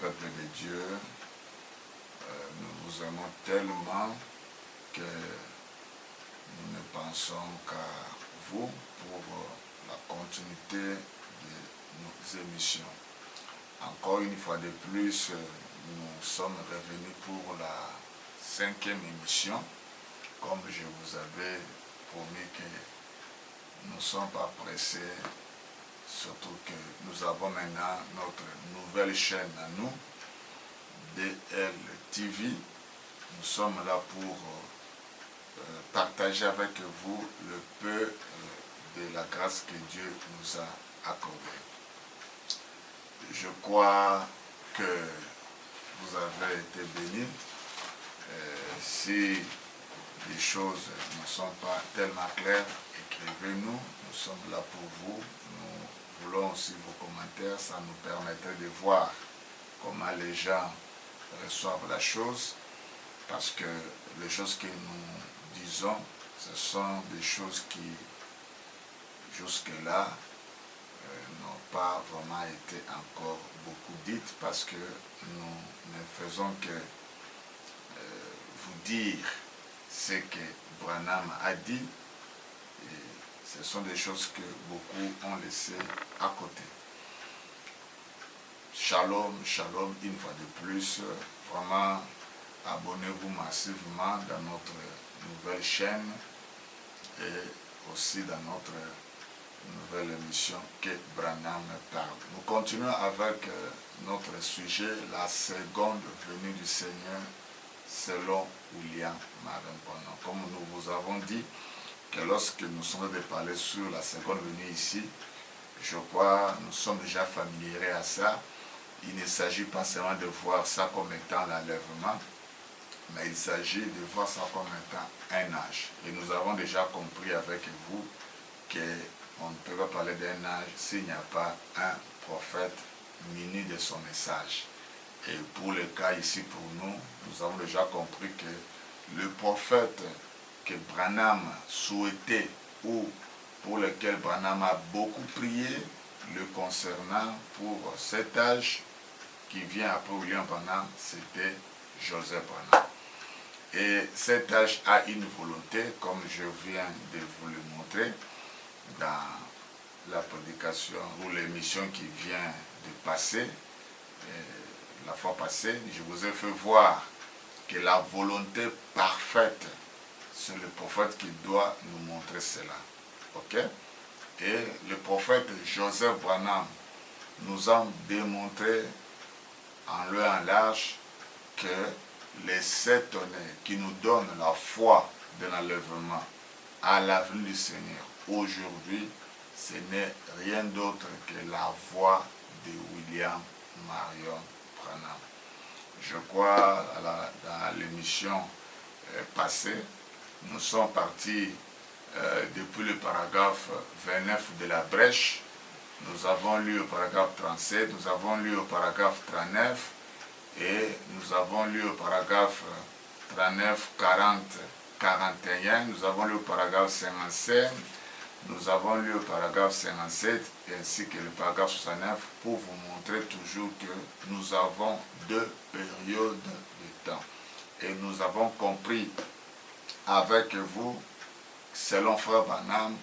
peuple de Dieu, nous vous aimons tellement que nous ne pensons qu'à vous pour la continuité de nos émissions. Encore une fois de plus, nous sommes revenus pour la 5e émission. Comme je vous avais promis que nous ne sommes pas pressés, surtout que nous avons maintenant notre nouvelle chaîne à nous, DLTV. Nous sommes là pour partager avec vous le peu de la grâce que Dieu nous a accordée. Je crois que vous avez été bénis. Si les choses ne sont pas tellement claires, écrivez-nous. Nous sommes là pour vous. Nous voulons aussi vos commentaires. Ça nous permettrait de voir comment les gens reçoivent la chose. Parce que les choses que nous disons, ce sont des choses qui, jusque-là, n'ont pas vraiment été encore beaucoup dites, parce que nous ne faisons que vous dire ce que Branham a dit, et ce sont des choses que beaucoup ont laissées à côté. Shalom, shalom, une fois de plus, vraiment abonnez-vous massivement dans notre nouvelle chaîne et aussi dans notre nouvelle émission que Branham parle. Nous continuons avec notre sujet, la seconde venue du Seigneur selon William Marion Branham. Comme nous vous avons dit que lorsque nous sommes de parler sur la seconde venue ici, je crois nous sommes déjà familiers à ça. Il ne s'agit pas seulement de voir ça comme étant l'enlèvement, mais il s'agit de voir ça comme étant un âge. Et nous avons déjà compris avec vous qu'on ne peut pas parler d'un âge s'il n'y a pas un prophète muni de son message. Et pour le cas ici pour nous, nous avons déjà compris que le prophète que Branham souhaitait ou pour lequel Branham a beaucoup prié, le concernant pour cet âge qui vient après William Branham, c'était Joseph Branham. Et cet âge a une volonté, comme je viens de vous le montrer dans la prédication ou l'émission qui vient de passer. La fois passée, je vous ai fait voir que la volonté parfaite, c'est le prophète qui doit nous montrer cela. Ok? Et le prophète Joseph Branham nous a démontré en long et en large que les 7 honneurs qui nous donnent la foi de l'enlèvement à l'avenir du Seigneur aujourd'hui, ce n'est rien d'autre que la voix de William Marion Branham. Je crois dans l'émission passée, nous sommes partis depuis le paragraphe 29 de la brèche. Nous avons lu au paragraphe 37, nous avons lu au paragraphe 39 et nous avons lu au paragraphe 39, 40, 41, nous avons lu au paragraphe 55, nous avons lu au paragraphe 57 ainsi que le paragraphe 69 pour vous montrer toujours que nous avons 2 périodes de temps. Et nous avons compris avec vous, selon Frère Branham,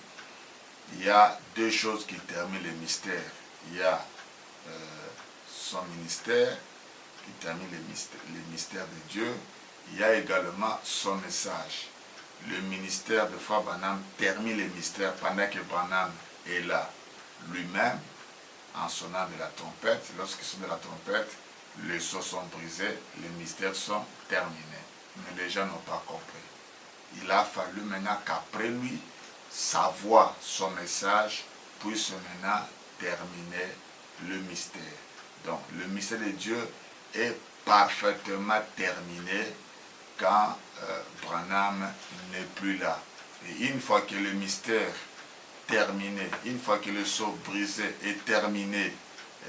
il y a 2 choses qui terminent le mystère. Il y a son ministère qui termine le mystère de Dieu. Il y a également son message. Le ministère de Frère Branham termine le mystère pendant que Branham est là lui-même en sonnant de la trompette. Lorsqu'il sonne de la trompette, les sceaux sont brisés, les mystères sont terminés. Mais les gens n'ont pas compris. Il a fallu maintenant qu'après lui, sa voix, son message puisse maintenant terminer le mystère. Donc le mystère de Dieu est parfaitement terminé quand Branham n'est plus là. Et une fois que le mystère terminé, une fois que le sceau brisé est terminé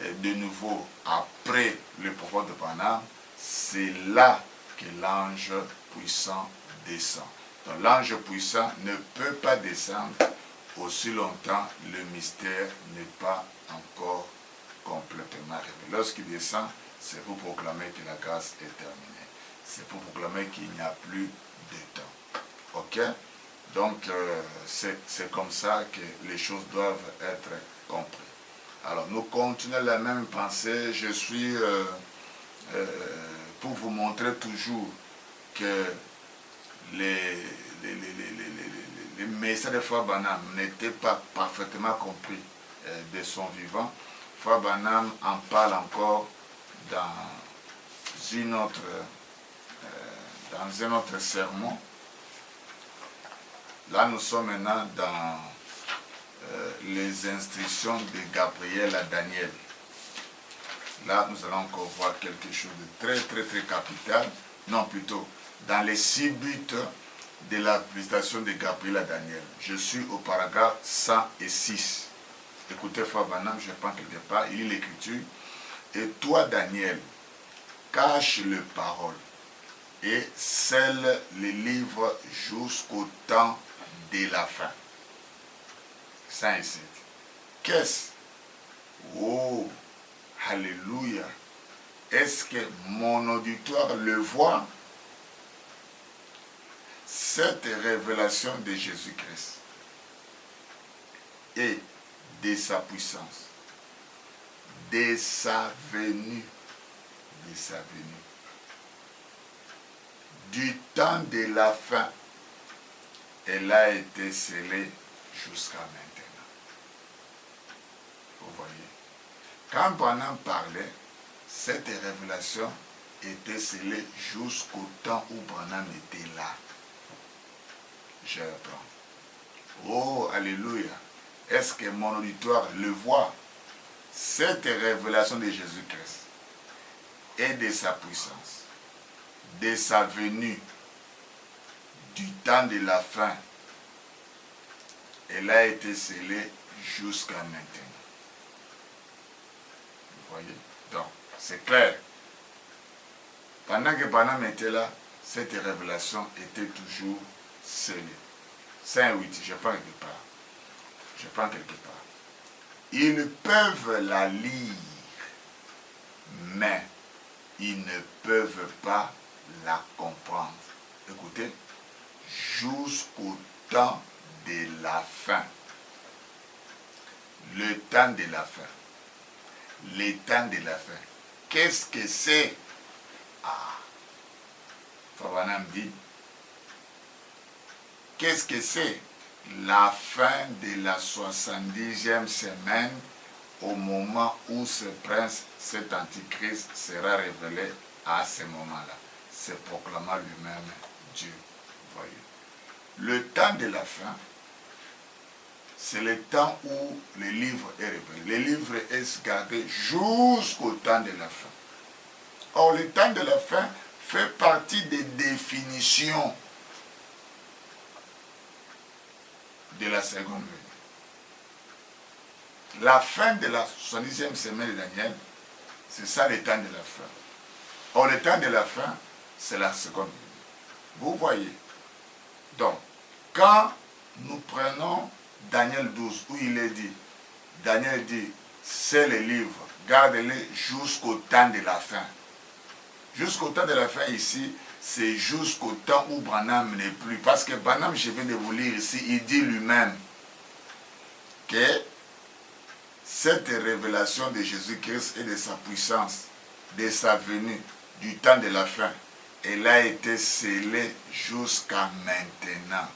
de nouveau après le prophète de Branham, c'est là que l'ange puissant descend. Donc l'ange puissant ne peut pas descendre aussi longtemps le mystère n'est pas encore complètement révélé. Lorsqu'il descend, c'est pour proclamer que la grâce est terminée. C'est pour proclamer qu'il n'y a plus de temps. Ok? Donc, c'est comme ça que les choses doivent être comprises. Alors, nous continuons la même pensée. Je suis pour vous montrer toujours que les messages de Frère Branham n'étaient pas parfaitement compris de son vivant. Frère Branham en parle encore dans un autre sermon. Là, nous sommes maintenant dans les instructions de Gabriel à Daniel. Là, nous allons encore voir quelque chose de très capital. Non, plutôt, dans les 6 buts de la visitation de Gabriel à Daniel. Je suis au paragraphe 106. Écoutez, Frère Branham, je prends quelque part, il lit l'écriture. Et toi, Daniel, cache les paroles et scelle les livres jusqu'au temps de la fin. 107. Qu'est-ce? Oh, alléluia. Est-ce que mon auditoire le voit? Cette révélation de Jésus-Christ et de sa puissance, de sa venue, du temps de la fin, elle a été scellée jusqu'à maintenant. Vous voyez, quand Branham parlait, cette révélation était scellée jusqu'au temps où Branham était là. Je reprends. Oh, alléluia. Est-ce que mon auditoire le voit? Cette révélation de Jésus-Christ et de sa puissance, de sa venue, du temps de la fin, elle a été scellée jusqu'à maintenant. Vous voyez? Donc, c'est clair. Pendant que Branham était là, cette révélation était toujours scellée. 5-8, je prends quelque part. Ils peuvent la lire, mais ils ne peuvent pas la comprendre. Écoutez, jusqu'au temps de la fin. Le temps de la fin. Le temps de la fin. Qu'est-ce que c'est? Ah, Fabanam dit, qu'est-ce que c'est? La fin de la 70e semaine, au moment où ce prince, cet antichrist, sera révélé à ce moment-là. C'est proclamant lui-même Dieu. Voyez. Le temps de la fin, c'est le temps où le livre est révélé. Le livre est gardé jusqu'au temps de la fin. Or, le temps de la fin fait partie des définitions de la seconde venue. La fin de la 70e semaine de Daniel, c'est ça le temps de la fin. Or, le temps de la fin, c'est la seconde venue. Vous voyez. Donc, quand nous prenons Daniel 12, où il est dit, Daniel dit, c'est le livre, garde-les jusqu'au temps de la fin. Jusqu'au temps de la fin ici, c'est jusqu'au temps où Branham n'est plus. Parce que Branham, je viens de vous lire ici, il dit lui-même que cette révélation de Jésus-Christ et de sa puissance, de sa venue, du temps de la fin, elle a été scellée jusqu'à maintenant.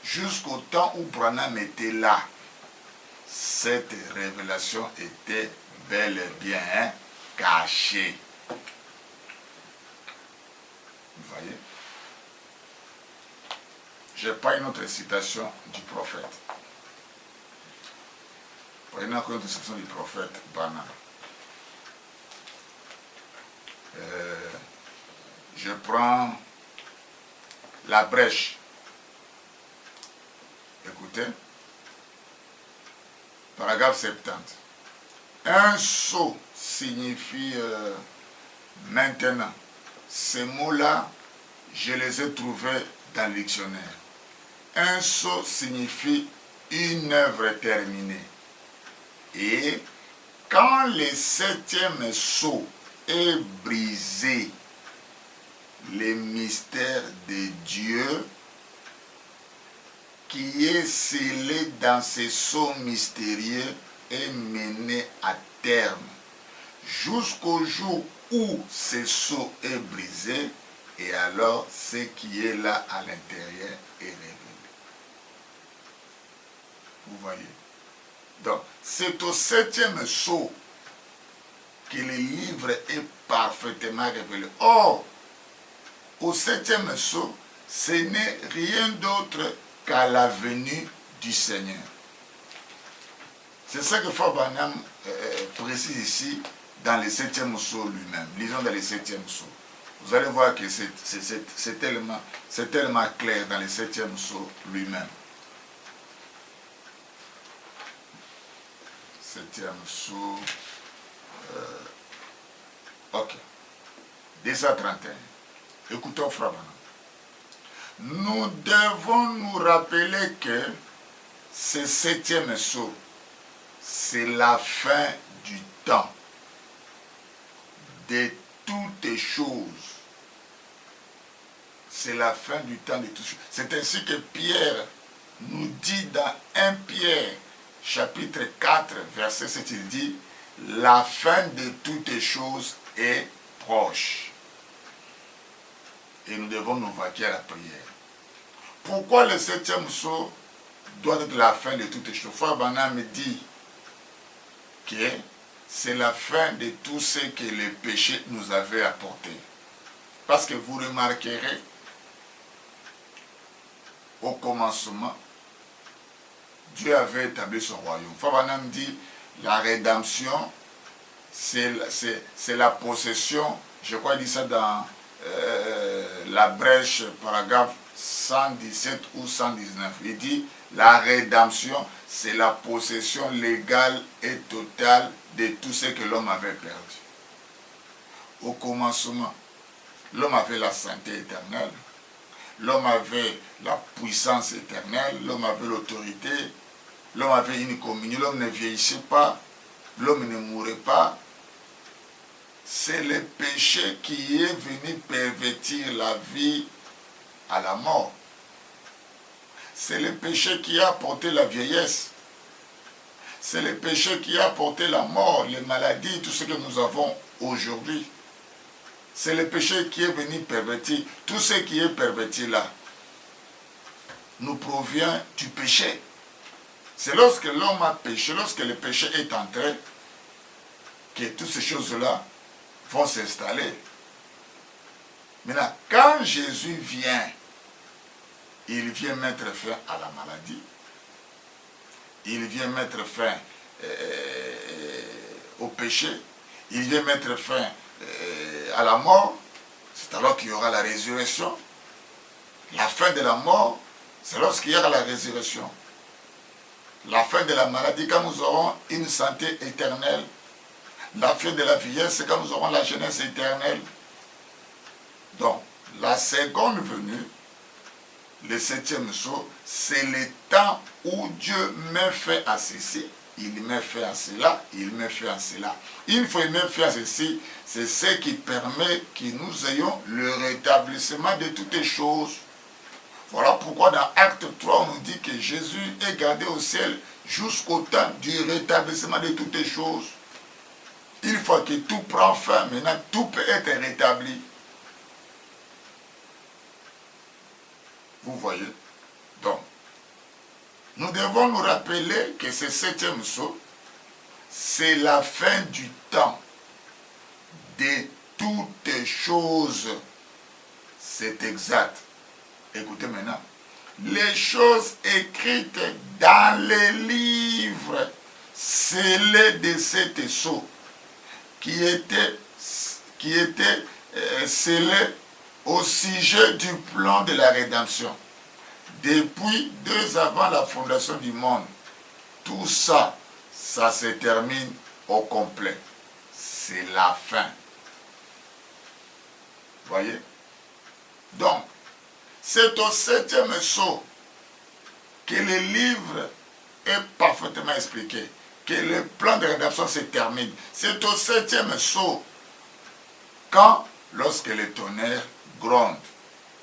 Jusqu'au temps où Branham était là, cette révélation était bel et bien cachée. Vous voyez? Je prends une autre citation du prophète. Prenez encore une autre citation du prophète Branham. Je prends la brèche. Écoutez. Paragraphe 70. Un sceau signifie maintenant. Ces mots-là, je les ai trouvés dans le dictionnaire. Un sceau signifie une œuvre terminée. Et quand le 7e sceau est brisé, le mystère de Dieu qui est scellé dans ces sceaux mystérieux est mené à terme, jusqu'au jour où ce sceau est brisé, et alors ce qui est là à l'intérieur est révélé. Vous voyez? Donc, c'est au 7e sceau que le livre est parfaitement révélé. Or, au 7e sceau, ce n'est rien d'autre qu'à la venue du Seigneur. C'est ça que Frère Branham précise ici dans le 7e sceau lui-même. Lisons dans le 7e sceau. Vous allez voir que c'est tellement clair dans le 7e sceau lui-même. 7e sceau. Ok. 231. Écoutons Frère Branham. Nous devons nous rappeler que ce 7e sceau, c'est la fin du temps, de toutes choses. C'est la fin du temps de toutes choses. C'est ainsi que Pierre nous dit dans 1 Pierre, chapitre 4, verset 7, il dit, la fin de toutes choses est proche. Et nous devons nous vaquer à la prière. Pourquoi le 7e sceau doit être la fin de toutes choses? Frère Branham me dit que c'est la fin de tout ce que le péché nous avait apporté. Parce que vous remarquerez, au commencement, Dieu avait établi son royaume. Frère Branham dit, la rédemption, c'est la possession, je crois qu'il dit ça dans la brèche, paragraphe 117 ou 119. Il dit, la rédemption, c'est la possession légale et totale de tout ce que l'homme avait perdu. Au commencement, l'homme avait la santé éternelle, l'homme avait la puissance éternelle, l'homme avait l'autorité, l'homme avait une communion, l'homme ne vieillissait pas, l'homme ne mourait pas. C'est le péché qui est venu pervertir la vie à la mort. C'est le péché qui a apporté la vieillesse. C'est le péché qui a apporté la mort, les maladies, tout ce que nous avons aujourd'hui. C'est le péché qui est venu pervertir. Tout ce qui est perverti là nous provient du péché. C'est lorsque l'homme a péché, lorsque le péché est entré, que toutes ces choses-là vont s'installer. Maintenant, quand Jésus vient, il vient mettre fin à la maladie, il vient mettre fin au péché, il vient mettre fin à la mort. C'est alors qu'il y aura la résurrection. La fin de la mort, c'est lorsqu'il y aura la résurrection. La fin de la maladie, quand nous aurons une santé éternelle. La fin de la vieillesse, c'est quand nous aurons la jeunesse éternelle. Donc, la seconde venue, le 7e sceau, c'est le temps où Dieu met fin à ceci. Il met fin à cela, il met fin à cela. Une fois il met fin à ceci, c'est ce qui permet que nous ayons le rétablissement de toutes les choses. Voilà pourquoi dans Acte 3, on nous dit que Jésus est gardé au ciel jusqu'au temps du rétablissement de toutes les choses. Une fois que tout prend fin, maintenant tout peut être rétabli. Vous voyez? Donc, nous devons nous rappeler que ce 7e sceau, c'est la fin du temps de toutes choses. C'est exact. Écoutez maintenant. Les choses écrites dans les livres scellés de cet sceau qui était scellé au sujet du plan de la rédemption. Depuis 2 avant la fondation du monde, tout ça, ça se termine au complet. C'est la fin. Voyez? Donc, c'est au 7e sceau que le livre est parfaitement expliqué, que le plan de rédemption se termine. C'est au 7e sceau Quand? Lorsque les tonnerres grondent.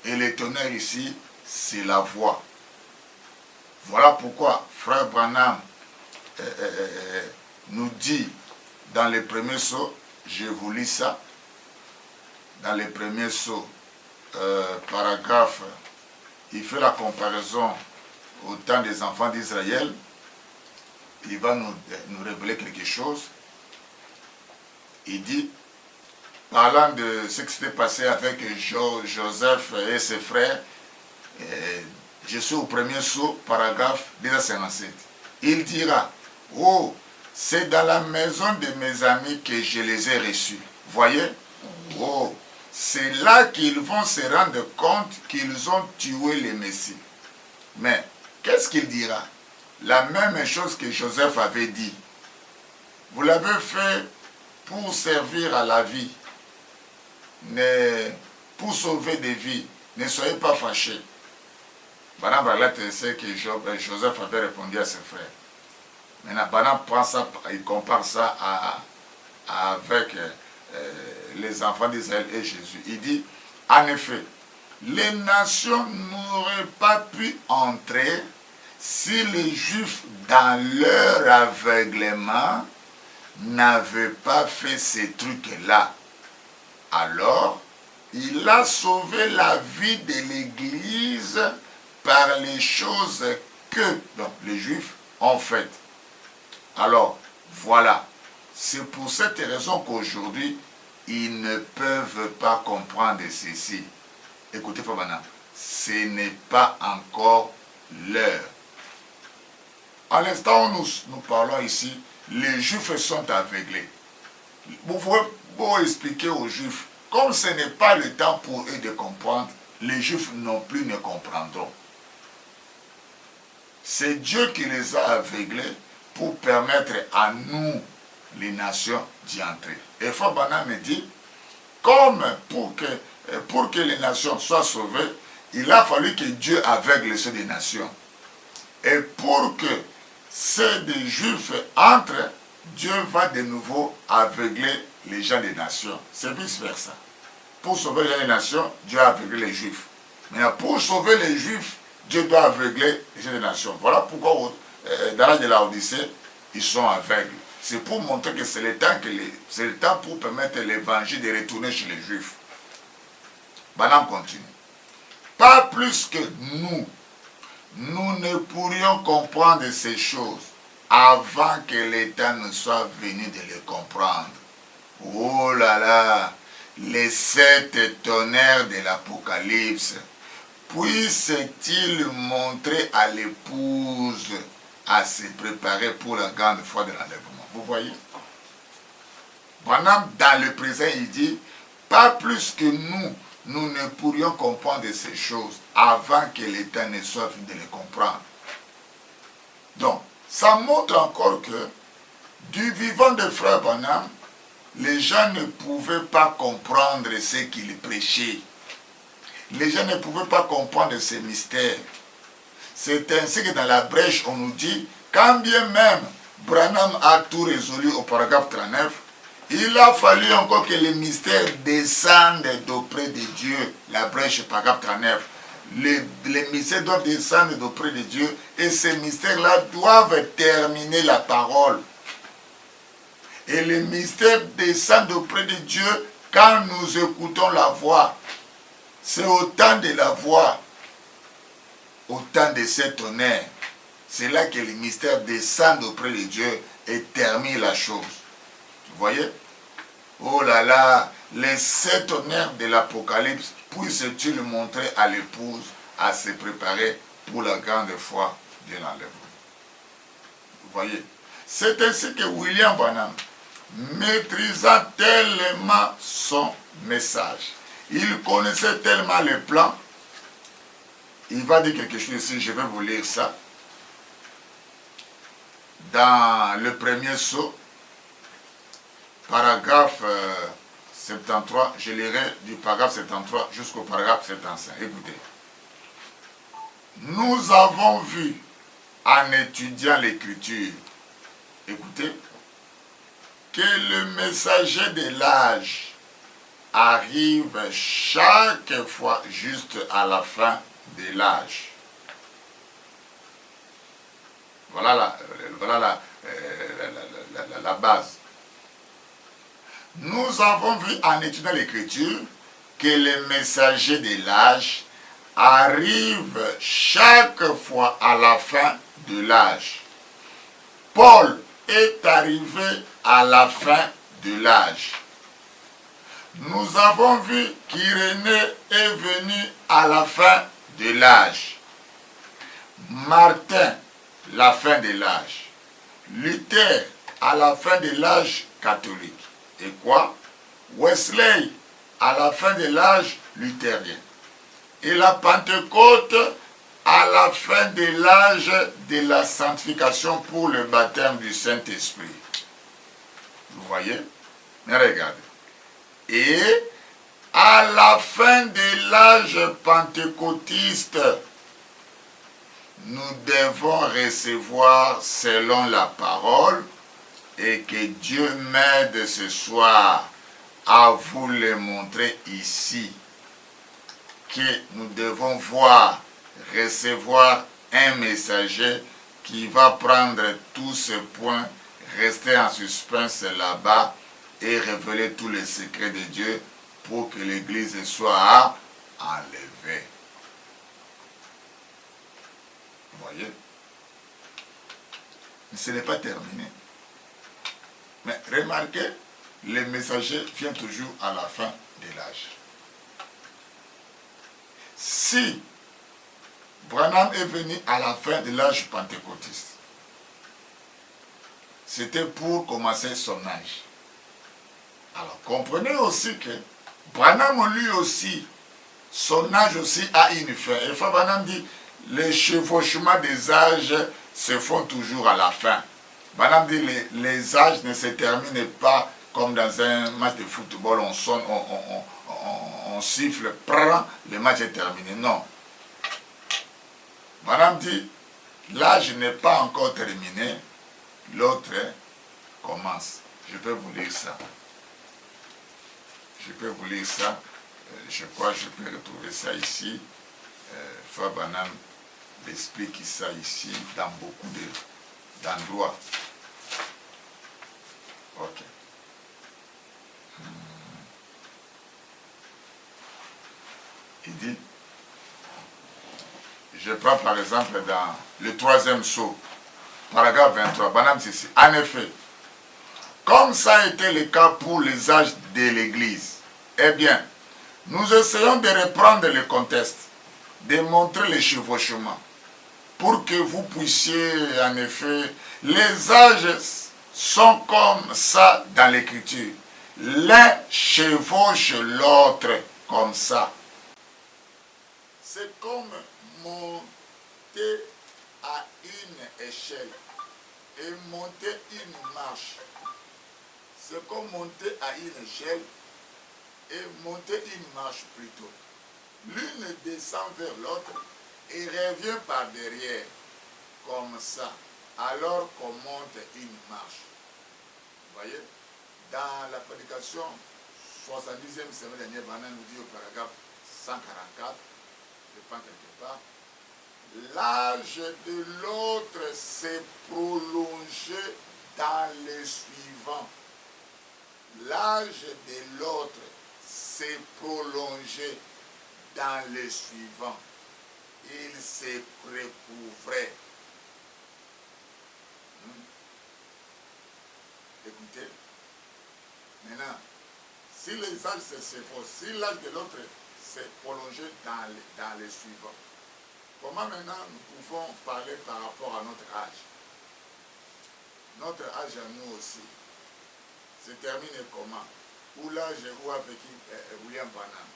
Et les tonnerres ici, c'est la voix. Voilà pourquoi Frère Branham nous dit dans les premiers sceaux, je vous lis ça, dans les premiers sceaux, paragraphe, il fait la comparaison au temps des enfants d'Israël. Il va nous révéler quelque chose. Il dit, parlant de ce qui s'était passé avec Joseph et ses frères, je suis au premier sceau, paragraphe 257. Il dira, oh, c'est dans la maison de mes amis que je les ai reçus. Voyez? Oh, c'est là qu'ils vont se rendre compte qu'ils ont tué le Messie. Mais, qu'est-ce qu'il dira? La même chose que Joseph avait dit. Vous l'avez fait pour servir à la vie, pour sauver des vies. Ne soyez pas fâchés. Banam Baglat sait que Joseph avait répondu à ses frères. Maintenant, Banam prend ça, il compare ça avec les enfants d'Israël et Jésus. Il dit, en effet, les nations n'auraient pas pu entrer si les Juifs, dans leur aveuglement, n'avaient pas fait ces trucs-là. Alors, il a sauvé la vie de l'Église par les choses que les Juifs ont faites. Alors, voilà. C'est pour cette raison qu'aujourd'hui, ils ne peuvent pas comprendre ceci. Écoutez, Fabana, ce n'est pas encore l'heure. À l'instant où nous parlons ici, les Juifs sont aveuglés. Vous pouvez expliquer aux Juifs, comme ce n'est pas le temps pour eux de comprendre, les Juifs non plus ne comprendront. C'est Dieu qui les a aveuglés pour permettre à nous, les nations, d'y entrer. Et Fabana me dit, comme pour que les nations soient sauvées, il a fallu que Dieu aveugle ceux des nations. Et pour que ceux des Juifs entrent, Dieu va de nouveau aveugler les gens des nations. C'est vice-versa. Pour sauver les gens des nations, Dieu a aveuglé les Juifs. Maintenant, pour sauver les Juifs, Dieu doit aveugler les gens des nations. Voilà pourquoi, dans l'âge de la Odyssée, ils sont aveugles. C'est pour montrer que c'est le temps pour permettre l'évangile de retourner chez les Juifs. Banam continue. Pas plus que nous ne pourrions comprendre ces choses avant que l'État ne soit venu de les comprendre. Oh là là, les 7 tonnerres de l'Apocalypse, puisse-t-il montrer à l'épouse à se préparer pour la grande foi de l'enlèvement? Vous voyez? Pendant dans le présent, il dit, pas plus que nous ne pourrions comprendre ces choses avant que l'État ne soit venu de les comprendre. Donc, ça montre encore que du vivant de Frère Branham, les gens ne pouvaient pas comprendre ce qu'il prêchait. Les gens ne pouvaient pas comprendre ces mystères. C'est ainsi que dans la brèche, on nous dit, quand bien même Branham a tout résolu au paragraphe 39, il a fallu encore que les mystères descendent d'auprès de Dieu. La brèche, paragraphe 39. Les mystères doivent descendre d'auprès de Dieu et ces mystères-là doivent terminer la parole. Et les mystères descendent auprès de Dieu quand nous écoutons la voix. C'est au temps de la voix, au temps de cet honneur. C'est là que les mystères descendent auprès de Dieu et terminent la chose. Vous voyez? Oh là là, les 7 honneurs de l'Apocalypse, puisse-t-il montrer à l'épouse à se préparer pour la grande foi de l'enlèvement. Vous voyez? C'est ainsi que William Branham maîtrisa tellement son message. Il connaissait tellement les plans. Il va dire quelque chose ici, je vais vous lire ça. Dans le premier sceau, paragraphe 73, je lirai du paragraphe 73 jusqu'au paragraphe 75. Écoutez. Nous avons vu, en étudiant l'écriture, écoutez, que le messager de l'âge arrive chaque fois juste à la fin de l'âge. Voilà la base. Nous avons vu en étudiant l'Écriture que les messagers de l'âge arrivent chaque fois à la fin de l'âge. Paul est arrivé à la fin de l'âge. Nous avons vu qu'Irénée est venu à la fin de l'âge. Martin, la fin de l'âge. Luther, à la fin de l'âge catholique. Et quoi? Wesley, à la fin de l'âge luthérien. Et la Pentecôte, à la fin de l'âge de la sanctification pour le baptême du Saint-Esprit. Vous voyez? Mais regardez. Et à la fin de l'âge pentecôtiste, nous devons recevoir selon la parole et que Dieu m'aide ce soir à vous le montrer ici, que nous devons voir, recevoir un messager qui va prendre tous ces points, rester en suspense là-bas et révéler tous les secrets de Dieu pour que l'Église soit enlevée. Vous voyez? Mais ce n'est pas terminé. Mais remarquez, le messager vient toujours à la fin de l'âge. Si Branham est venu à la fin de l'âge pentecôtiste, c'était pour commencer son âge. Alors comprenez aussi que Branham lui aussi, son âge aussi a une fin. Et Frère Branham dit, les chevauchements des âges se font toujours à la fin. Branham dit, les âges ne se terminent pas comme dans un match de football, on sonne, on siffle, prend, le match est terminé. Non. Branham dit, l'âge n'est pas encore terminé, l'autre commence. Je peux vous lire ça. Je peux vous lire ça. Je crois que je peux retrouver ça ici. Frère Branham explique ça ici dans beaucoup d'endroits. Ok. Il dit, je prends par exemple dans le 3e sceau, paragraphe 23, Branham dit ceci. En effet, comme ça a été le cas pour les âges de l'Église, eh bien, nous essayons de reprendre le contexte, de montrer les chevauchements, pour que vous puissiez, en effet, les âges sont comme ça dans l'Écriture. L'un chevauche l'autre comme ça. C'est comme monter à une échelle et monter une marche. C'est comme monter à une échelle et monter une marche plutôt. L'une descend vers l'autre et revient par derrière, comme ça, alors qu'on monte une marche. Vous voyez? Dans la prédication 70e semaine dernière, Branham nous dit au paragraphe 144, je prends quelque part, l'âge de l'autre s'est prolongé dans le suivant. L'âge de l'autre s'est prolongé dans le suivant. Il s'est recouvrait. Écoutez, maintenant, si les âges se séparent, si l'âge de l'autre s'est prolongé dans le suivant, comment maintenant nous pouvons parler par rapport à notre âge? Notre âge à nous aussi se termine comment? Où l'âge où a vécu William Branham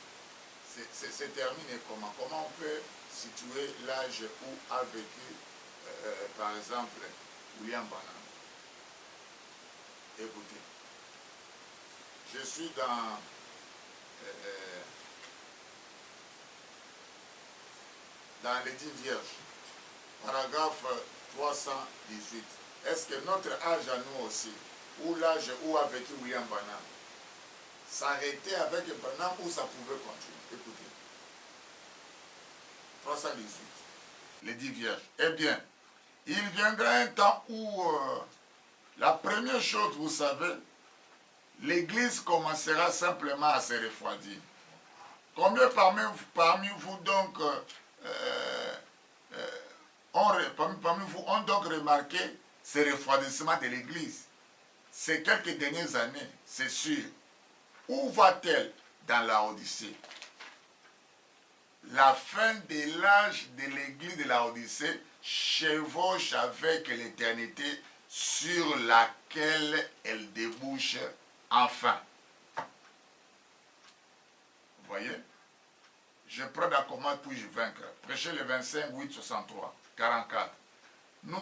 se termine comment? Comment on peut situer l'âge où a vécu par exemple William Branham? Écoutez, je suis dans les 10 vierges, paragraphe 318. Est-ce que notre âge à nous aussi, ou l'âge où a vécu William Branham, s'arrêter avec Branham ou ça pouvait continuer? Écoutez. 318. Les 10 vierges. Eh bien, il viendra un temps où la première chose, vous savez, l'Église commencera simplement à se refroidir. Combien parmi vous donc parmi vous ont donc remarqué ce refroidissement de l'Église ces quelques dernières années, c'est sûr. Où va-t-elle? Dans la Odyssée. La fin de l'âge de l'Église de la Odyssée chevauche avec l'éternité sur laquelle elle débouche enfin. Vous voyez? Je prends la commande puis je vaincre. Prêchez le 25, 8, 63, 44. Nous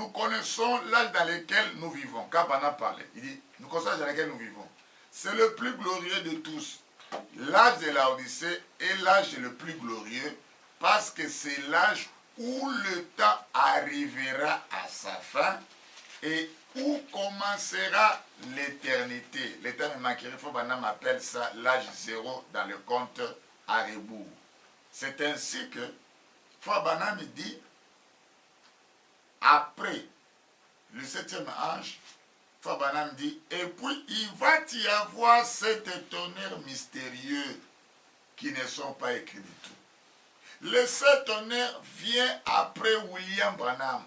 connaissons l'âge dans lequel nous vivons. Kabana parlait. Il dit, nous connaissons l'âge dans lequel nous vivons. C'est le plus glorieux de tous. L'âge de la Odyssée est l'âge le plus glorieux parce que c'est l'âge où le temps arrivera à sa fin et où commencera l'éternité. Le temps me manquerait, Fobanam appelle ça l'âge zéro dans le compte à rebours. C'est ainsi que Fobanam dit, après le 7e ange, Fabanam dit, et puis il va y avoir sept tonnerres mystérieux qui ne sont pas écrits du tout. Le 7 tonnerres vient après William Branham.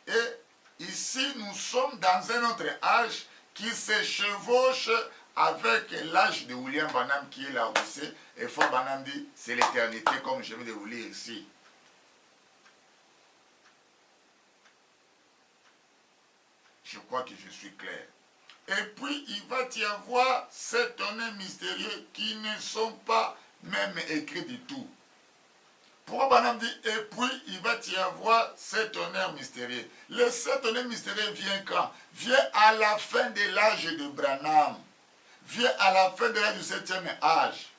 Et ici, nous sommes dans un autre âge qui se chevauche avec l'âge de William Branham qui est là aussi. Et Fabanam dit, c'est l'éternité comme je viens de vous lire ici. Je crois que je suis clair. Et puis, il va y avoir ces tonnerres mystérieux qui ne sont pas même écrits du tout. Pourquoi Branham dit, et puis, il va y avoir ces tonnerres mystérieux. Le sept tonnerres mystérieux vient quand? Vient à la fin de l'âge de Branham. Vient à la fin de l'âge du 7e âge.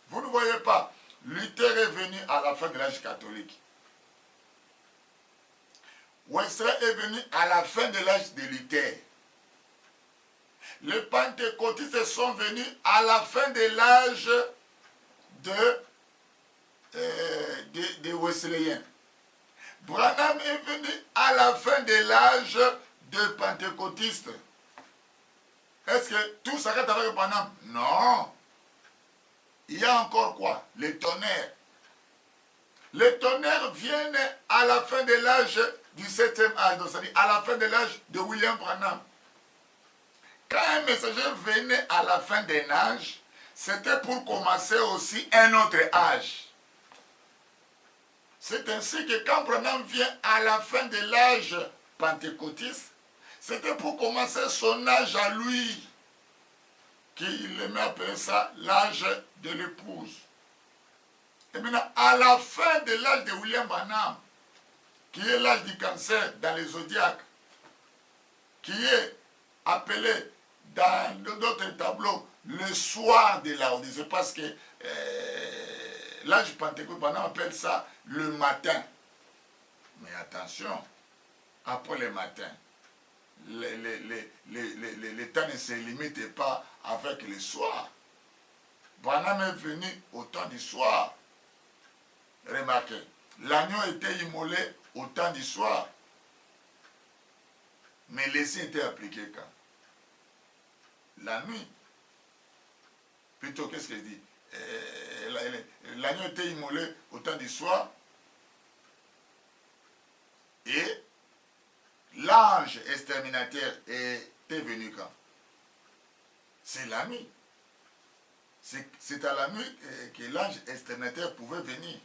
Vous ne voyez pas? Luther est venu à la fin de l'âge catholique. Wesley est venu à la fin de l'âge de Luther. Les pentecôtistes sont venus à la fin de l'âge de Wesleyens. Branham est venu à la fin de l'âge de pentecôtistes. Est-ce que tout s'arrête avec Branham? Non. Il y a encore quoi? Les tonnerres. Les tonnerres viennent à la fin de l'âge du 7e âge, c'est-à-dire à la fin de l'âge de William Branham. Quand un messager venait à la fin d'un âge, c'était pour commencer aussi un autre âge. C'est ainsi que quand Branham vient à la fin de l'âge pentecôtiste, c'était pour commencer son âge à lui, qu'il aimait appeler ça l'âge de l'épouse. Et maintenant, à la fin de l'âge de William Branham, qui est l'âge du cancer dans les zodiaques, qui est appelé dans d'autres tableaux le soir de la Odyssée, parce que l'âge pentecôtiste, Branham appelle ça le matin. Mais attention, après le matin, le temps ne se limite pas avec le soir. Branham est venu au temps du soir. Remarquez, l'agneau était immolé au temps du soir. Mais les signes étaient appliqués quand? La nuit. Plutôt, qu'est-ce qu'il dit? L'agneau était immolé au temps du soir. Et l'ange exterminateur était venu quand? C'est la nuit. C'est à la nuit que l'ange exterminateur pouvait venir.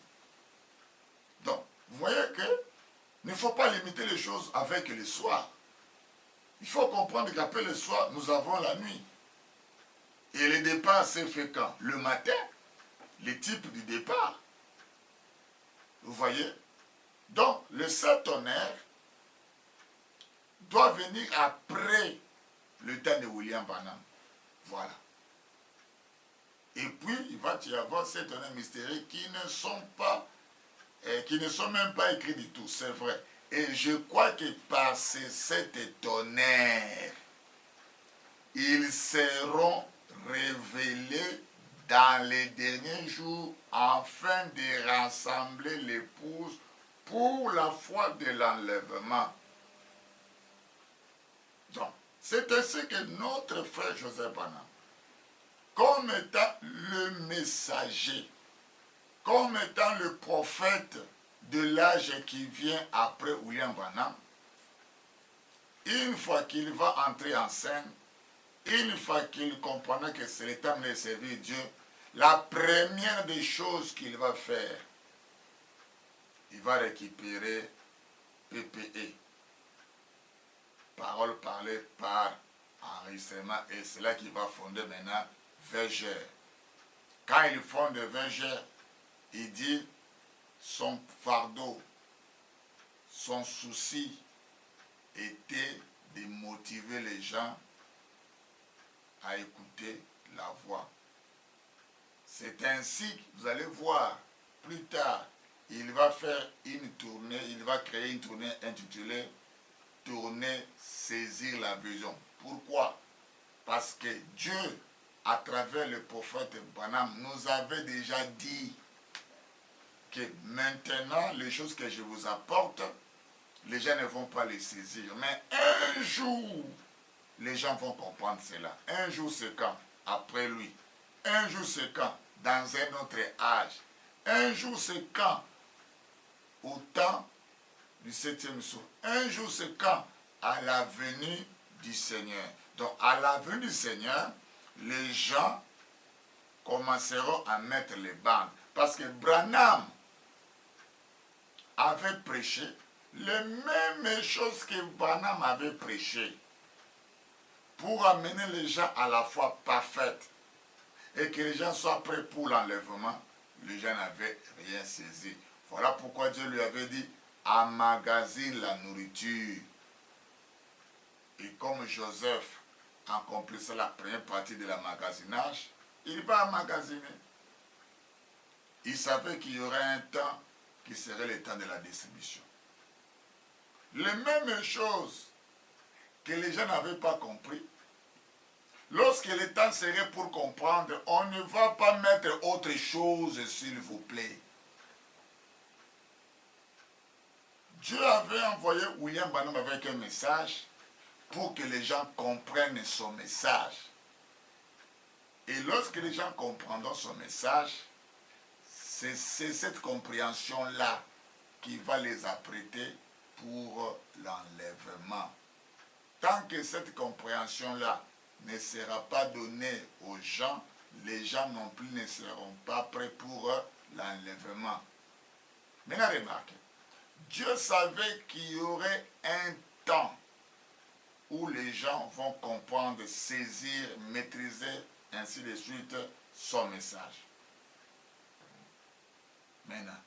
Donc, vous voyez que il ne faut pas limiter les choses avec le soir. Il faut comprendre qu'après le soir, nous avons la nuit. Et le départ s'est fait quand? Le matin. Le type du départ. Vous voyez? Donc, le 7 tonnerres doit venir après le temps de William Branham. Voilà. Et puis, il va y avoir ces tonnerres mystérieux qui ne sont pas, qui ne sont même pas écrits du tout, c'est vrai. Et je crois que par ces 7 tonnerres, ils seront révélés dans les derniers jours afin de rassembler l'épouse pour la foi de l'enlèvement. Donc, c'est ainsi que notre frère Joseph Branham, comme étant le messager, comme étant le prophète de l'âge qui vient après William Branham, une fois qu'il va entrer en scène, une fois qu'il comprendra que c'est le temps de servir Dieu, la première des choses qu'il va faire, il va récupérer PPE, parole parlée par enregistrement, et c'est là qu'il va fonder maintenant Verger. Quand il fonde Verger, il dit son fardeau, son souci était de motiver les gens à écouter la voix. C'est ainsi que vous allez voir plus tard, il va faire une tournée, il va créer une tournée intitulée Tournée saisir la vision. Pourquoi? Parce que Dieu, à travers le prophète Branham, nous avait déjà dit que maintenant, les choses que je vous apporte, les gens ne vont pas les saisir. Mais un jour, les gens vont comprendre cela. Un jour, c'est quand? Après lui. Un jour, c'est quand? Dans un autre âge. Un jour, c'est quand? Au temps du 7e jour. Un jour, c'est quand? À la venue du Seigneur. Donc, à la venue du Seigneur, les gens commenceront à mettre les bandes. Parce que Branham avait prêché les mêmes choses que Branham avait prêché pour amener les gens à la foi parfaite et que les gens soient prêts pour l'enlèvement. Les gens n'avaient rien saisi. Voilà pourquoi Dieu lui avait dit emmagasine la nourriture. Et comme Joseph accomplissait la première partie de l'emmagasinage, il va emmagasiner. Il savait qu'il y aurait un temps qui serait le temps de la distribution. Les mêmes choses que les gens n'avaient pas compris, lorsque le temps serait pour comprendre, on ne va pas mettre autre chose, s'il vous plaît. Dieu avait envoyé William Branham avec un message pour que les gens comprennent son message. Et lorsque les gens comprendront son message, c'est cette compréhension-là qui va les apprêter pour l'enlèvement. Tant que cette compréhension-là ne sera pas donnée aux gens, les gens non plus ne seront pas prêts pour l'enlèvement. Maintenant, remarquez, Dieu savait qu'il y aurait un temps où les gens vont comprendre, saisir, maîtriser, ainsi de suite, son message. Maintenant,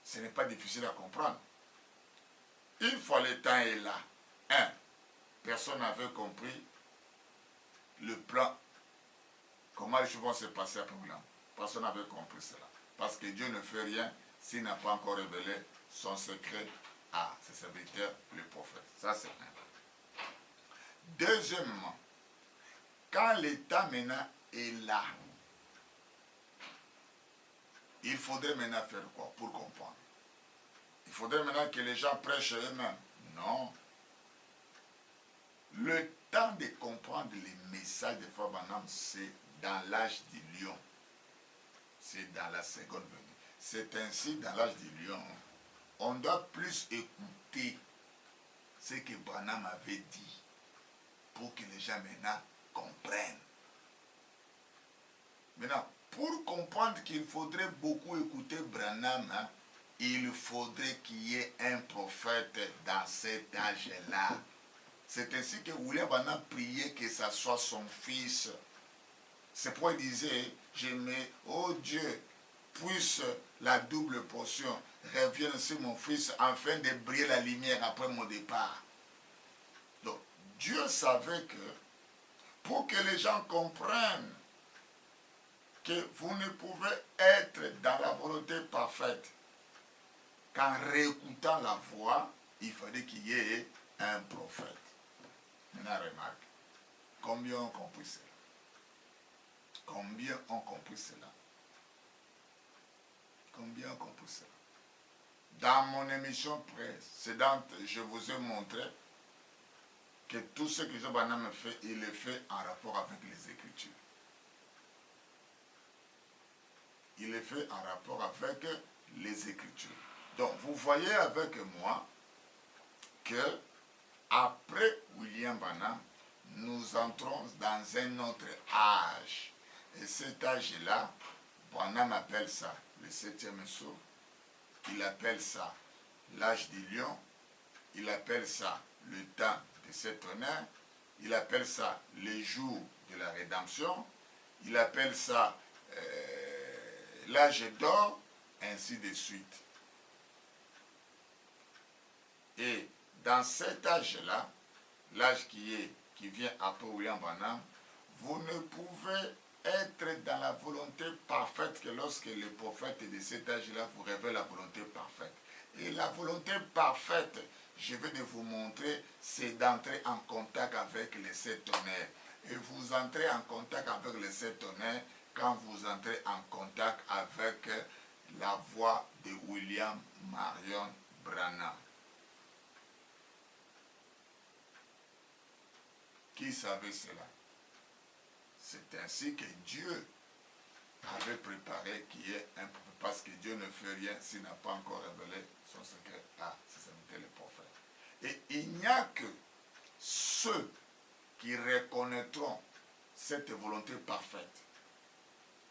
ce n'est pas difficile à comprendre. Une fois le temps est là, personne n'avait compris le plan, comment les choses vont se passer après le plan. Personne n'avait compris cela. Parce que Dieu ne fait rien s'il n'a pas encore révélé son secret à ses serviteurs, les prophètes. Ça, c'est un. Deuxièmement, quand l'état maintenant est là, il faudrait maintenant faire quoi pour comprendre? Il faudrait maintenant que les gens prêchent eux-mêmes. Non. Le temps de comprendre les messages de Frère Branham, c'est dans l'âge du lion. C'est dans la seconde venue. C'est ainsi dans l'âge du lion. On doit plus écouter ce que Branham avait dit pour que les gens maintenant comprennent. Maintenant, pour comprendre qu'il faudrait beaucoup écouter Branham, il faudrait qu'il y ait un prophète dans cet âge-là. C'est ainsi que William Branham priait que ça soit son fils. C'est pourquoi il disait, oh Dieu, puisse la double portion revienne sur mon fils afin de briller la lumière après mon départ. Donc, Dieu savait que pour que les gens comprennent que vous ne pouvez être dans la volonté parfaite qu'en réécoutant la voix, il fallait qu'il y ait un prophète. Maintenant, remarque. Combien ont compris cela? Combien ont compris cela? Combien ont compris cela? Dans mon émission précédente, je vous ai montré que tout ce que Job Branham fait, il le fait en rapport avec les Écritures. Il le fait en rapport avec les Écritures. Donc, vous voyez avec moi que après William Branham, nous entrons dans un autre âge. Et cet âge-là, Branham appelle ça le 7e sceau. Il appelle ça l'âge du lion. Il appelle ça le temps de cet honneur. Il appelle ça les jours de la rédemption. Il appelle ça l'âge d'or, ainsi de suite. Et dans cet âge-là, l'âge qui vient après William Branham, vous ne pouvez être dans la volonté parfaite que lorsque les prophètes de cet âge-là vous révèlent la volonté parfaite. Et la volonté parfaite, je vais de vous montrer, c'est d'entrer en contact avec les 7 tonnerres. Et vous entrez en contact avec les 7 tonnerres quand vous entrez en contact avec la voix de William Marion Branham. Qui savait cela? C'est ainsi que Dieu avait préparé qu'il y ait un prophète, parce que Dieu ne fait rien s'il n'a pas encore révélé son secret à ses serviteurs les prophètes. Et il n'y a que ceux qui reconnaîtront cette volonté parfaite,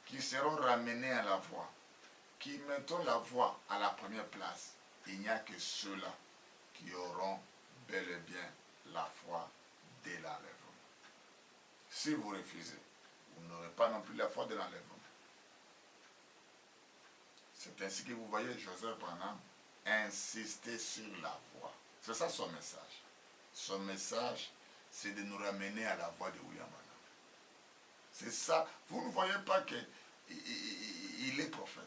qui seront ramenés à la voie, qui mettront la voie à la première place. Il n'y a que ceux-là qui auront bel et bien la foi de l'enlèvement. Si vous refusez, vous n'aurez pas non plus la foi de l'enlèvement. C'est ainsi que vous voyez Joseph Branham insister sur la voie. C'est ça son message. Son message, c'est de nous ramener à la voie de William Branham. C'est ça. Vous ne voyez pas qu'il est prophète.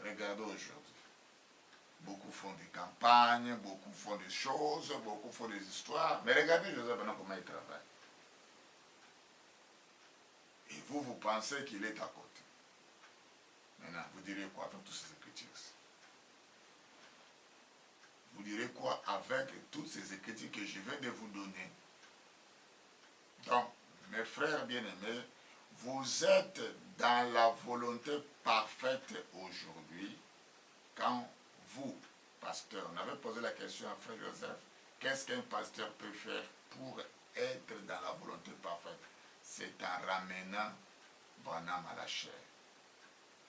Regardez aujourd'hui. Beaucoup font des campagnes, beaucoup font des choses, beaucoup font des histoires. Mais regardez Joseph Branham comment il travaille. Et vous, vous pensez qu'il est à côté. Maintenant, vous direz quoi avec toutes ces écritures? Vous direz quoi avec toutes ces écritures que je viens de vous donner? Donc, mes frères bien-aimés, vous êtes dans la volonté parfaite aujourd'hui quand vous, pasteur, on avait posé la question à frère Joseph, qu'est-ce qu'un pasteur peut faire pour être dans la volonté parfaite? C'est en ramenant Branham à la chair.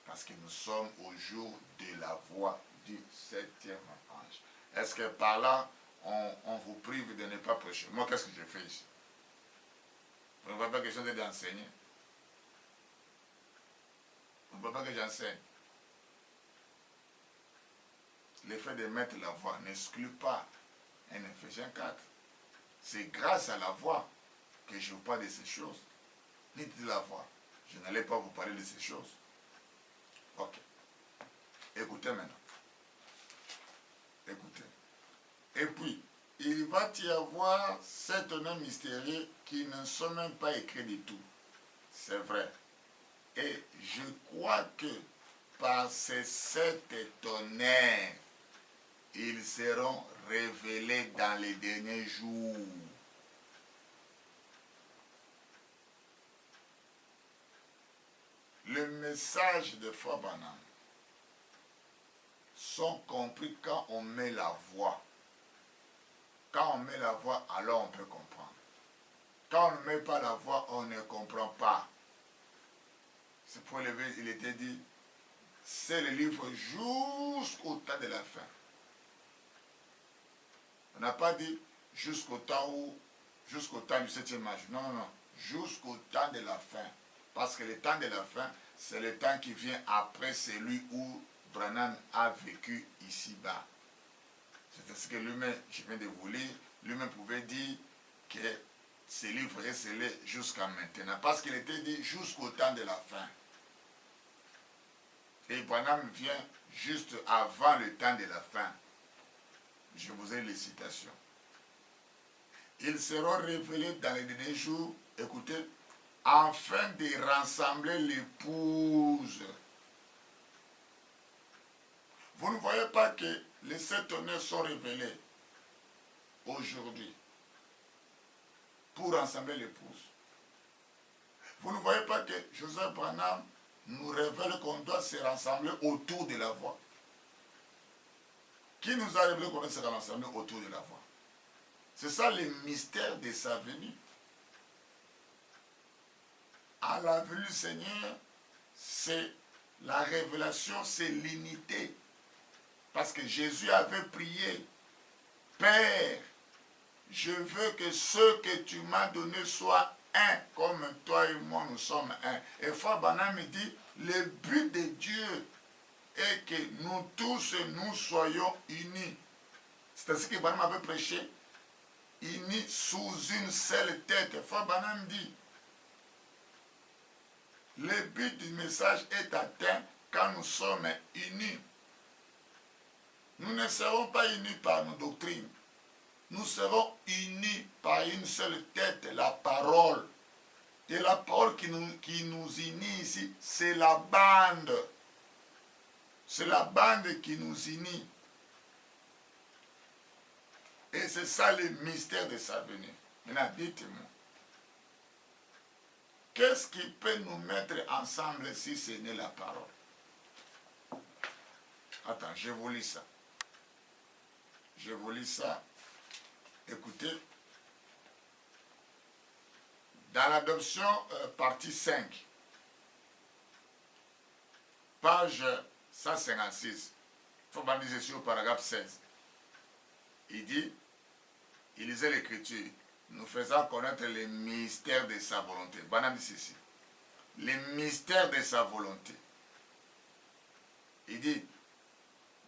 Parce que nous sommes au jour de la voix du 7e ange. Est-ce que par là, on vous prive de ne pas prêcher? Moi, qu'est-ce que je fais ici? Vous ne voyez pas question d'enseigner? Vous ne voyez pas que j'enseigne? L'effet de mettre la voix n'exclut pas un Éphésiens 4. C'est grâce à la voix que je vous parle de ces choses. Ni de la voix. Je n'allais pas vous parler de ces choses. Ok. Écoutez maintenant. Écoutez. Et puis, il va y avoir cet honneur mystérieux qui ne sont même pas écrits du tout. C'est vrai. Et je crois que par ces 7 tonnerres, ils seront révélés dans les derniers jours. Le message de Frère Branham sont compris quand on met la voix. Quand on met la voix, alors on peut comprendre. Quand on ne met pas la voix, on ne comprend pas. C'est pour lever, il était dit, c'est le livre jusqu'au temps de la fin. On n'a pas dit jusqu'au temps du 7e âge. Non, non, non. Jusqu'au temps de la fin. Parce que le temps de la fin, c'est le temps qui vient après celui où Branham a vécu ici-bas. C'est ce que lui-même, je viens de vous lire, lui-même pouvait dire que ce livre est scellé jusqu'à maintenant. Parce qu'il était dit jusqu'au temps de la fin. Et Branham vient juste avant le temps de la fin. Je vous ai les citations. ils seront révélés dans les derniers jours, écoutez, afin de rassembler l'épouse. Vous ne voyez pas que les 7 honneurs sont révélés aujourd'hui pour rassembler l'épouse. Vous ne voyez pas que Joseph Branham nous révèle qu'on doit se rassembler autour de la voie. Qui nous a révélé qu'on doit se rassembler autour de la voie? C'est ça le mystère de sa venue. À la venue du Seigneur, c'est la révélation, c'est l'unité. Parce que Jésus avait prié, Père, je veux que ceux que tu m'as donnés soient un, comme toi et moi nous sommes un. Et Frère Branham me dit, le but de Dieu est que nous tous, nous soyons unis. C'est ainsi que Branham avait prêché, unis sous une seule tête. Frère Branham dit, le but du message est atteint quand nous sommes unis. Nous ne serons pas unis par nos doctrines. Nous serons unis par une seule tête, la parole. Et la parole qui nous unit ici, c'est la bande. C'est la bande qui nous unit. Et c'est ça le mystère de sa venue. Maintenant, dites-moi, qu'est-ce qui peut nous mettre ensemble si ce n'est la parole? Attends, je vous lis ça. Je vous lis ça. Écoutez. Dans l'adoption, partie 5, page 156, il faut banaliser sur le paragraphe 16. Il dit, il lisait l'écriture, nous faisant connaître les mystères de sa volonté. Banaliser ici. Les mystères de sa volonté. Il dit,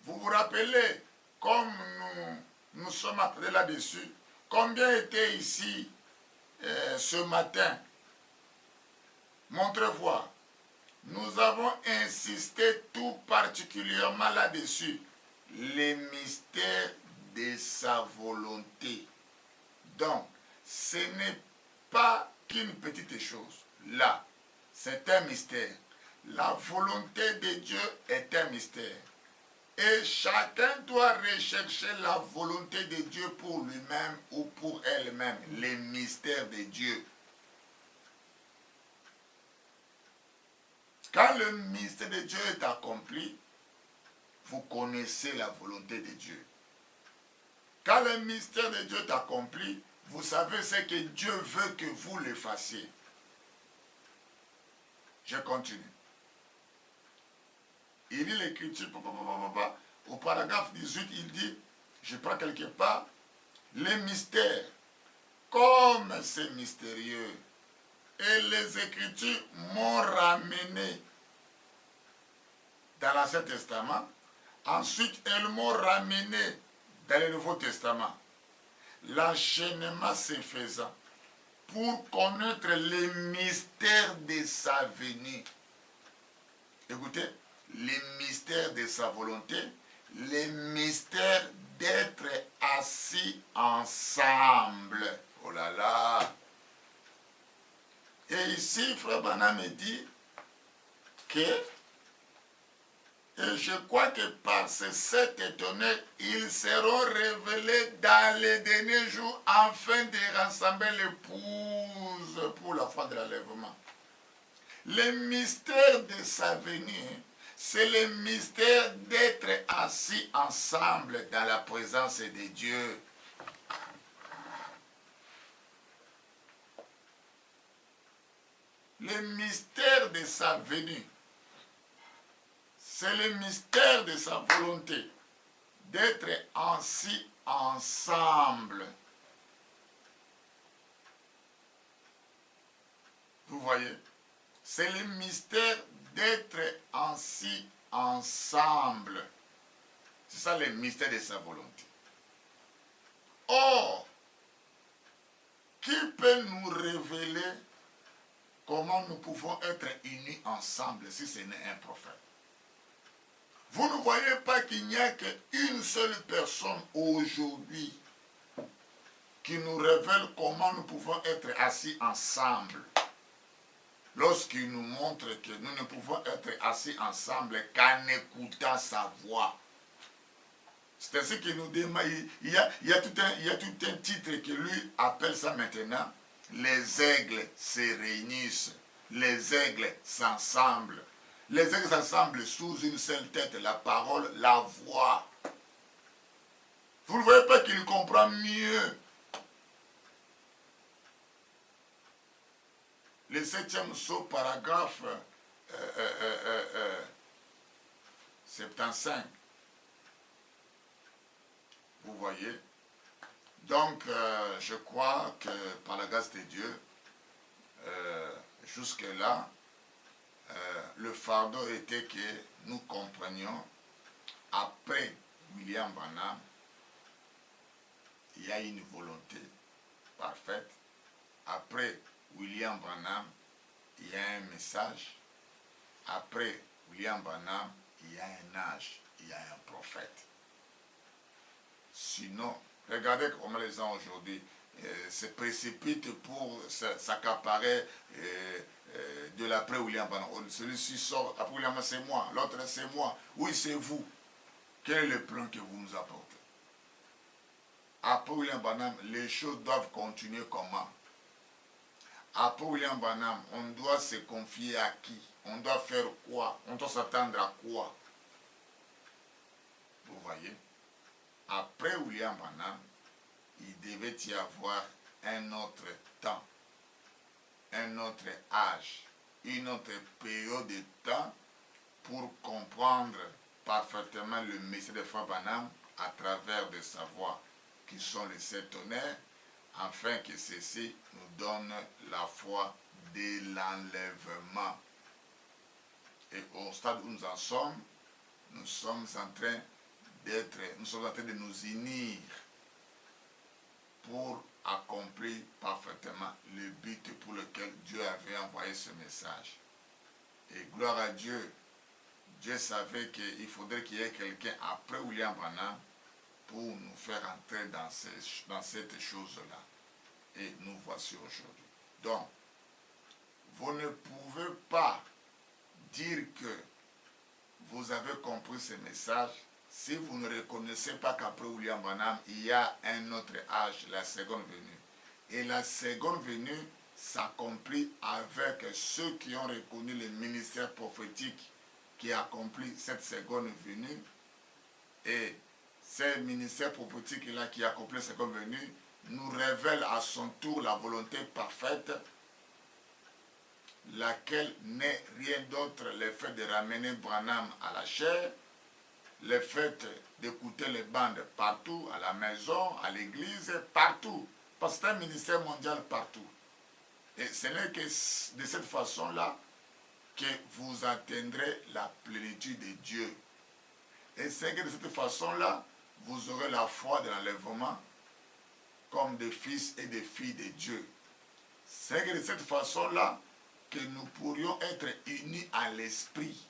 vous vous rappelez, comme nous sommes appelés là-dessus, combien étaient ici ce matin? Montrez-vous. Nous avons insisté tout particulièrement là-dessus. Les mystères de sa volonté. Donc, ce n'est pas qu'une petite chose. Là, c'est un mystère. La volonté de Dieu est un mystère. Et chacun doit rechercher la volonté de Dieu pour lui-même ou pour elle-même. Les mystères de Dieu. Quand le mystère de Dieu est accompli, vous connaissez la volonté de Dieu. Quand le mystère de Dieu est accompli, vous savez ce que Dieu veut que vous le fassiez. Je continue. Il lit l'écriture, au paragraphe 18, il dit, je prends quelque part, les mystères, comme c'est mystérieux, et les Écritures m'ont ramené dans l'Ancien Testament. Ensuite, elles m'ont ramené dans le Nouveau Testament. L'enchaînement se faisant pour connaître les mystères de sa venue. Écoutez, les mystères de sa volonté, les mystères d'être assis ensemble. Oh là là! Et ici, Frère Branham me dit que, et je crois que par ces 7 étonnés, ils seront révélés dans les derniers jours afin de rassembler l'épouse pour la foi de l'enlèvement. Le mystère de sa venue, c'est le mystère d'être assis ensemble dans la présence de Dieu. Le mystère de sa venue, c'est le mystère de sa volonté d'être assis ensemble. Vous voyez? C'est le mystère d'être assis ensemble. C'est ça le mystère de sa volonté. Or, qui peut nous révéler comment nous pouvons être unis ensemble si ce n'est un prophète? Vous ne voyez pas qu'il n'y a qu'une seule personne aujourd'hui qui nous révèle comment nous pouvons être assis ensemble. Lorsqu'il nous montre que nous ne pouvons être assis ensemble qu'en écoutant sa voix. C'est ainsi qu'il nous demande, il y a tout un titre que lui appelle ça maintenant, les aigles se réunissent, les aigles s'assemblent. Les aigles s'assemblent sous une seule tête, la parole, la voix. Vous ne voyez pas qu'il comprend mieux. Le 7e saut, paragraphe 75. Vous voyez. Donc, je crois que par la grâce de Dieu, jusque-là, le fardeau était que nous comprenions, après William Branham, il y a une volonté parfaite. Après William Branham, il y a un message. Après William Branham, il y a un âge, il y a un prophète. Sinon, regardez comment les gens aujourd'hui se précipitent pour s'accaparer de l'après William Branham. Celui-ci sort, après William, c'est moi, l'autre c'est moi. Oui, c'est vous. Quel est le plan que vous nous apportez? Après William Branham, les choses doivent continuer comment? Après William Branham, on doit se confier à qui? On doit faire quoi? On doit s'attendre à quoi? Vous voyez? Après William Branham, il devait y avoir un autre temps, un autre âge, une autre période de temps pour comprendre parfaitement le message de Frère Branham à travers de sa voix, qui sont les 7 tonnerres, afin que ceci nous donne la foi de l'enlèvement. Et au stade où nous en sommes, nous sommes en train de nous unir pour accomplir parfaitement le but pour lequel Dieu avait envoyé ce message. Et gloire à Dieu, Dieu savait qu'il faudrait qu'il y ait quelqu'un après William Branham pour nous faire entrer dans cette chose-là. Et nous voici aujourd'hui. Donc, vous ne pouvez pas dire que vous avez compris ce message si vous ne reconnaissez pas qu'après William Branham, il y a un autre âge, la seconde venue. Et la seconde venue s'accomplit avec ceux qui ont reconnu le ministère prophétique qui accomplit cette seconde venue. Et ce ministère prophétique-là qui accomplit cette seconde venue nous révèle à son tour la volonté parfaite, laquelle n'est rien d'autre le fait de ramener Branham à la chair, le fait d'écouter les bandes partout, à la maison, à l'église, partout. Parce que c'est un ministère mondial partout. Et ce n'est que de cette façon-là que vous atteindrez la plénitude de Dieu. Et c'est que de cette façon-là, vous aurez la foi de l'enlèvement comme des fils et des filles de Dieu. C'est que de cette façon-là que nous pourrions être unis à l'esprit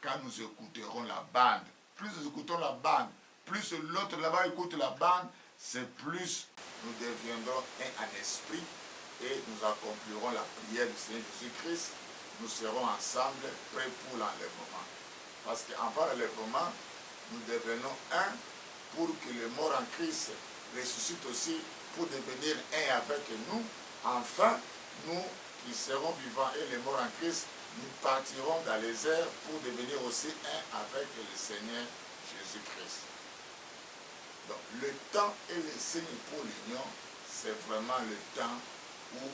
quand nous écouterons la bande. Plus nous écoutons la bande, plus l'autre là-bas écoute la bande, c'est plus nous deviendrons un en esprit et nous accomplirons la prière du Seigneur Jésus-Christ. Nous serons ensemble prêts pour l'enlèvement. Parce qu'avant l'enlèvement, nous devenons un pour que le mort en Christ ressuscite aussi pour devenir un avec nous. Enfin, nous qui serons vivants et les morts en Christ, nous partirons dans les airs pour devenir aussi un avec le Seigneur Jésus-Christ. Donc, le temps et le signe pour l'union, c'est vraiment le temps où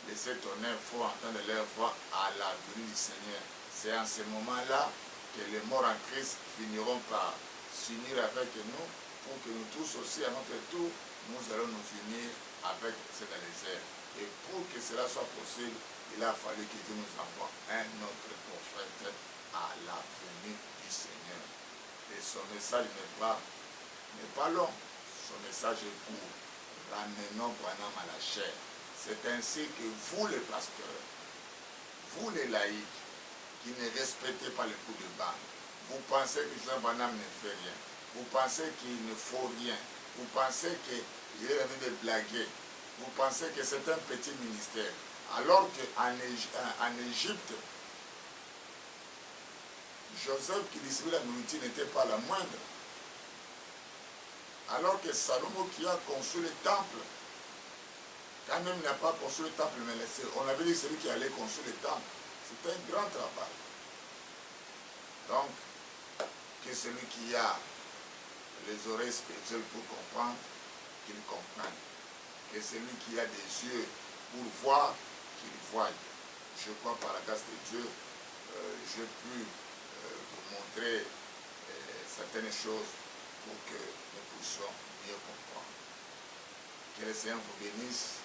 les 7 tonnerres font entendre leur voix à la venue du Seigneur. C'est en ce moment-là que les morts en Christ finiront par s'unir avec nous pour que nous tous aussi, à notre tour, nous allons nous unir avec ces dans les airs. Et pour que cela soit possible, il a fallu que Dieu nous envoie un autre prophète à la venue du Seigneur. Et son message n'est pas long, son message est court. Ramenons Branham à la chair. C'est ainsi que vous les pasteurs, vous les laïcs, qui ne respectez pas les coups de bande, vous pensez que Jean Branham ne fait rien, vous pensez qu'il ne faut rien, vous pensez que il est venu de blaguer. Vous pensez que c'est un petit ministère. Alors qu'en Égypte, Joseph qui distribue la nourriture n'était pas la moindre. Alors que Salomon qui a construit le temple, quand même il n'a pas construit le temple, mais on avait dit celui qui allait construire le temple. C'est un grand travail. Donc, que celui qui a les oreilles spirituelles pour comprendre, qu'il comprenne. Que celui qui a des yeux pour voir, qu'il voie. Je crois par la grâce de Dieu, j'ai pu vous montrer certaines choses pour que nous puissions mieux comprendre. Que le Seigneur vous bénisse.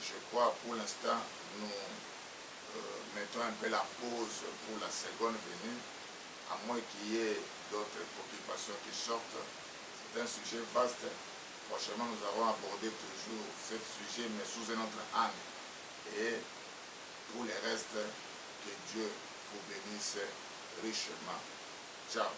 Je crois pour l'instant, nous mettons un peu la pause pour la seconde venue, à moins qu'il y ait d'autres préoccupations qui sortent. C'est un sujet vaste. Prochainement, nous allons aborder toujours ce sujet, mais sous un autre angle. Et pour le reste, que Dieu vous bénisse richement. Ciao.